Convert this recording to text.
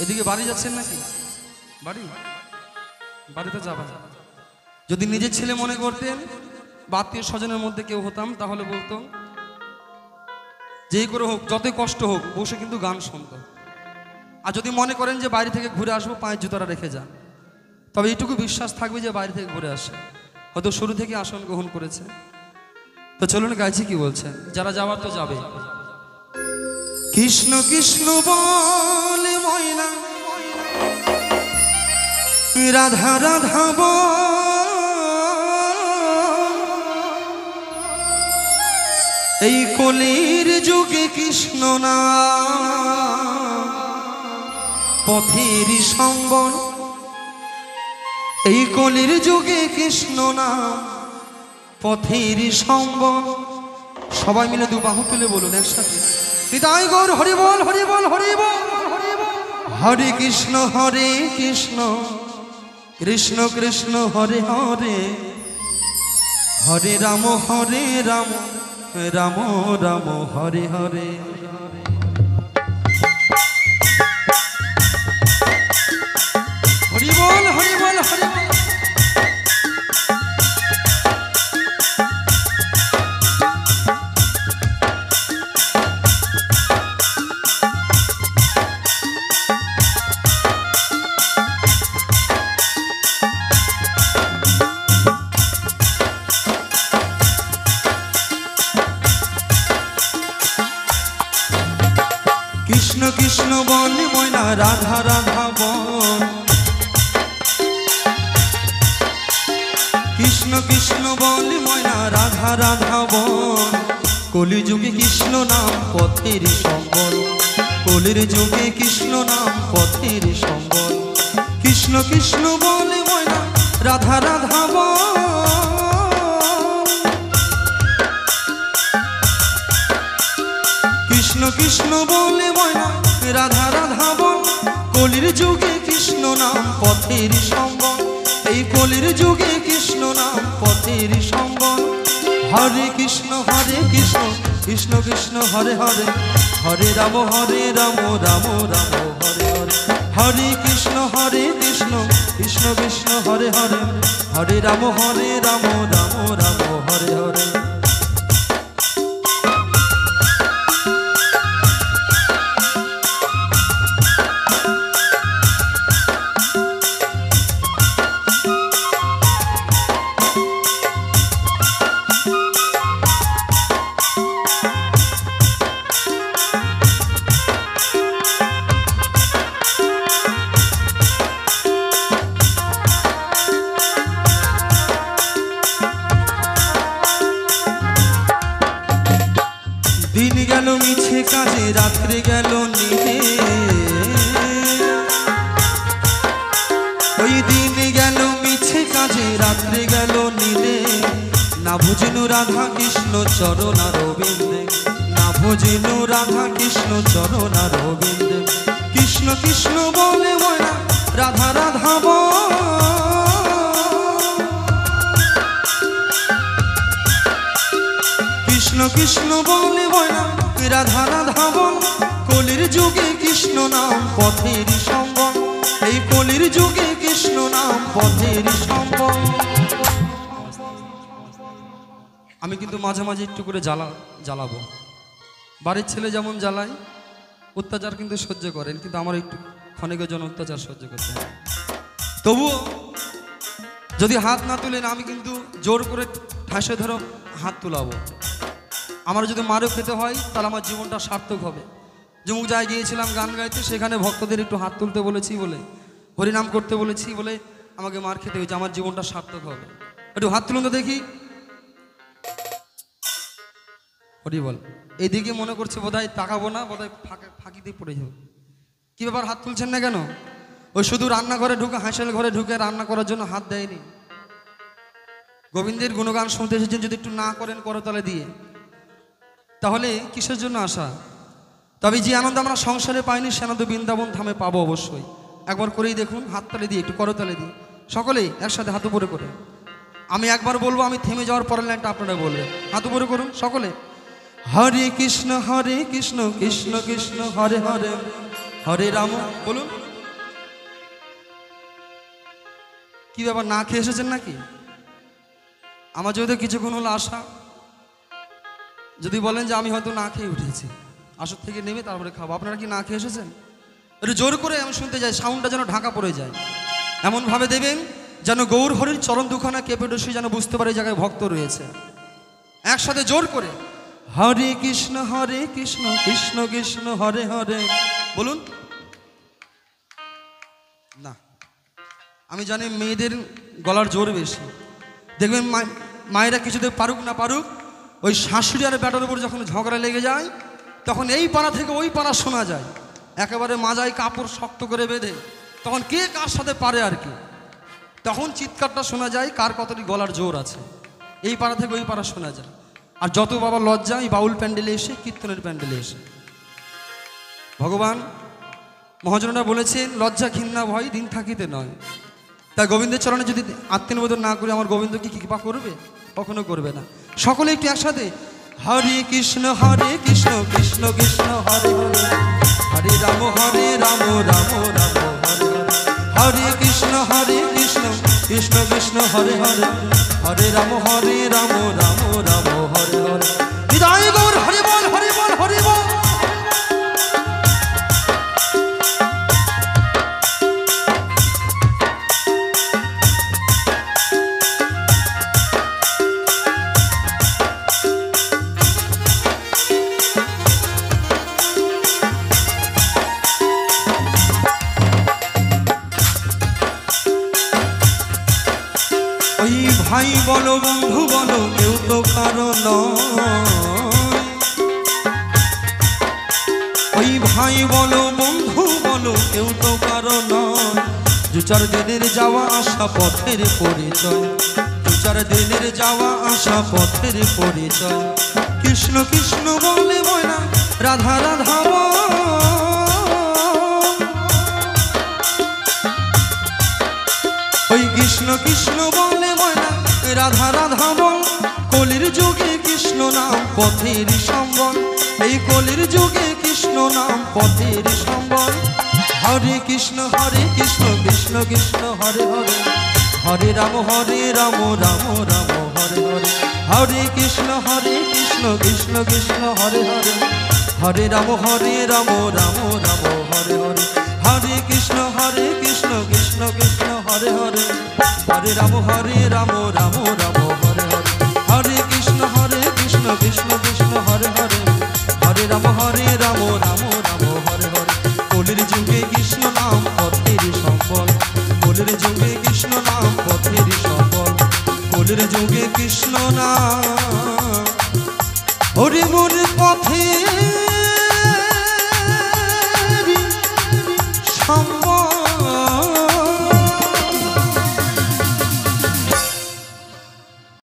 এদিকে বাড়ি যাচ্ছেন নাকি? বাড়ি বাড়িতে যাবেন। যদি নিজের ছেলে মনে করতেন বা আত্মীয় স্বজনের মধ্যে কেউ হতাম তাহলে বলতো যেই করে হোক যতই কষ্ট হোক বসে কিন্তু গান শুনতো। আর যদি মনে করেন যে বাইরে থেকে ঘুরে আসবো পায়ের জুতারা রেখে যান, তবে এইটুকু বিশ্বাস থাকবে যে বাইরে থেকে ঘুরে আসে, হয়তো শুরু থেকে আসন গ্রহণ করেছে। তো চলুন গাইছি কি বলছেন, যারা যাওয়ার তো যাবে। কৃষ্ণ কৃষ্ণ বলে ময়না, রাধা রাধা এই কলির যুগে কৃষ্ণ না পথের সম্বল, এই কলির যুগে কৃষ্ণ না পথের সম্বল। সবাই মিলে দু বাহু তুলে বলুন একসাথে, হৃদয় গৌর হরি বল হরি বল হরি বল। হরে কৃষ্ণ কৃষ্ণ কৃষ্ণ হরে হরে, হরে রাম রাম রাম হরে হরে। হরি বল হরি বল হরি বল। কৃষ্ণ কৃষ্ণ বল ময়না, রাধা রাধা বল। কৃষ্ণ কৃষ্ণ বল ময়না, রাধা রাধা বল। কলিযুগে কৃষ্ণ নাম পথের সম্বল, কলির যুগে কৃষ্ণ নাম পথের সম্বল। কৃষ্ণ কৃষ্ণ বল ময়না, রাধা রাধা বল। কৃষ্ণ কৃষ্ণ বলে ময়না, রাধা রাধা বল। কলির যুগে কৃষ্ণ নাম পথের সম্বল, এই কলির যুগে কৃষ্ণ নাম পথের সম্বল। হরে কৃষ্ণ কৃষ্ণ কৃষ্ণ হরে হরে, হরে রাম রাম রাম হরে হরে। হরে কৃষ্ণ কৃষ্ণ কৃষ্ণ হরে হরে, হরে রাম রাম রাম হরে হরে। দিন গেল মিছে কাজে, রাত্রে গেল নিভে, ওই দিন গেল মিছে কাজে, রাত্রে গেল নীলে। না ভুজিনু রাধা কৃষ্ণ চরণ রবীন্দ্রে, না ভুজিনু রাধা কৃষ্ণ চরণ রবীন্দ্রে। কৃষ্ণ কৃষ্ণ বলে ময়না, রাধা রাধা বল। কৃষ্ণ কৃষ্ণ বলে ময়না, রাধা রাধা বল। কলির যুগে কৃষ্ণ নাম পথের সম্বল, এই কলির যুগে কৃষ্ণ নাম পথের সম্বল। আমি কিন্তু মাঝে মাঝে একটু করে জ্বালাবো। বাড়ির ছেলে যেমন জ্বালাই, অত্যাচার কিন্তু সহ্য করেন, কিন্তু আমার একটু ক্ষণিকের জন্য অত্যাচার সহ্য করতে হয়। তবুও যদি হাত না তুলেন আমি কিন্তু জোর করে ঠাসে ধরো হাত তুলাবো। আমার যদি মারও খেতে হয় তাহলে আমার জীবনটা সার্থক হবে। যেমন জায়গায় গিয়েছিলাম গান গাইতে, সেখানে ভক্তদের একটু হাত তুলতে বলেছি বলে, হরিনাম করতে বলেছি বলে আমাকে মার খেতে হয়েছে, আমার জীবনটা সার্থক হবে। একটু হাত তুলুন তো দেখি। হরি বল। এইদিকে মনে করছে বোধহয় তাকাবো না, বোধহয় ফাঁকিতে পড়ে যাবে। কি ব্যাপার হাত তুলছেন না কেন? ওই শুধু রান্নাঘরে ঢুকে, হাঁসেল ঘরে ঢুকে রান্না করার জন্য হাত দেয়নি। গোবিন্দের গুণগান শুনতে এসেছেন, যদি একটু না করেন করতালে দিয়ে, তাহলে কিসের জন্য আসা? তবে যে আনন্দ আমরা সংসারে পাইনি সে আনন্দ বৃন্দাবন ধামে পাবো অবশ্যই। একবার করেই দেখুন, হাততালে দিয়ে একটু করতালে দিয়ে সকলেই একসাথে হাত উপরে করে। আমি একবার বলবো, আমি থেমে যাওয়ার পরের লাইনটা আপনারা বলবেন। হাত উপরে করুন সকলে। হরে কৃষ্ণ কৃষ্ণ কৃষ্ণ হরে হরে, হরে রাম বলুন, কি ব্যাপার, না খেয়ে এসেছেন নাকি? আমার যদি কিছুক্ষণ হলো আসা, যদি বলেন যে আমি হয়তো না খেয়ে উঠেছি, আসর থেকে নেমে তারপরে খাবো, আপনারা কি না খেয়ে এসেছেন? একটু জোর করে আমি শুনতে যাই, সাউন্ডটা যেন ঢাকা পড়ে যায়, এমনভাবে দেবেন যেন গৌর হরির চরণ দুখানা কেঁপে ডসি যেন বুঝতে পারে এই জায়গায় ভক্ত রয়েছে। একসাথে জোর করে হরে কৃষ্ণ কৃষ্ণ কৃষ্ণ হরে হরে বলুন না। আমি জানি মেয়েদের গলার জোর বেশি, দেখবেন মায়েরা কিছুতে পারুক না পারুক, ওই শাশুড়ি আর ব্যাটার উপর যখন ঝগড়া লেগে যায় তখন এই পাড়া থেকে ওই পাড়া শোনা যায়, একেবারে মাজায় কাপড় শক্ত করে বেঁধে, তখন কে কার সাথে পারে আর কি, তখন চিৎকারটা শোনা যায় কার কতটি গলার জোর আছে, এই পাড়া থেকে ওই পাড়া শোনা যায়। আর যত বাবা লজ্জা এই বাউল প্যান্ডেলে এসে, কীর্তনের প্যান্ডেলে এসে। ভগবান মহাজনরা বলেছেন লজ্জা ঘৃণা ভয় দিন থাকিতে নয়, তাই গোবিন্দের চরণে যদি আত্মনিবেদন না করে আমার গোবিন্দ কি কৃপা করবে? কখনো করবে না। সকলে একটু একসাথে হরে কৃষ্ণ কৃষ্ণ কৃষ্ণ হরে হরে, হরে রাম রাম রাম হরে হরে, হরে কৃষ্ণ কৃষ্ণ কৃষ্ণ হরে হরে, হরে রাম রাম রাম হরে হরে। বিদায় গৌর হরি বল হরি বল হরি বল। ভাই বলো বন্ধু বলো কেউ তো কারো নয়, ওই ভাই বলো বন্ধু বলো কেউ তো কারো নয়, দু চার দিনের যাওয়া আসা পথের পরিচয়, দু চার দিনের যাওয়া আসা পথের পরিচয়। কৃষ্ণ কৃষ্ণ বলে ময়না রাধা রাধা ওই কৃষ্ণ কৃষ্ণ বলে ময়না রাধা রাধা বল। কলির যুগে কৃষ্ণ নাম পথের সম্বল, এই কলির যুগে কৃষ্ণ নাম পথের সম্বল। হরে কৃষ্ণ কৃষ্ণ কৃষ্ণ হরে হরে, হরে রাম রাম রাম হরে হরে, হরে কৃষ্ণ কৃষ্ণ কৃষ্ণ হরে হরে, হরে রাম রাম রাম হরে হরে, হরে কৃষ্ণ কৃষ্ণ কৃষ্ণ হরে হরে, হরে রাম রাম রাম হরে হরে, হরে কৃষ্ণ কৃষ্ণ কৃষ্ণ হরে হরে, হরে রাম রাম রাম হরে হরে। কলির যুগে কৃষ্ণ নাম পথের সম্বল, কলির যুগে কৃষ্ণ নাম পথের সম্বল, কলির যুগে কৃষ্ণ নাম হরি মোর পথে সম্বল।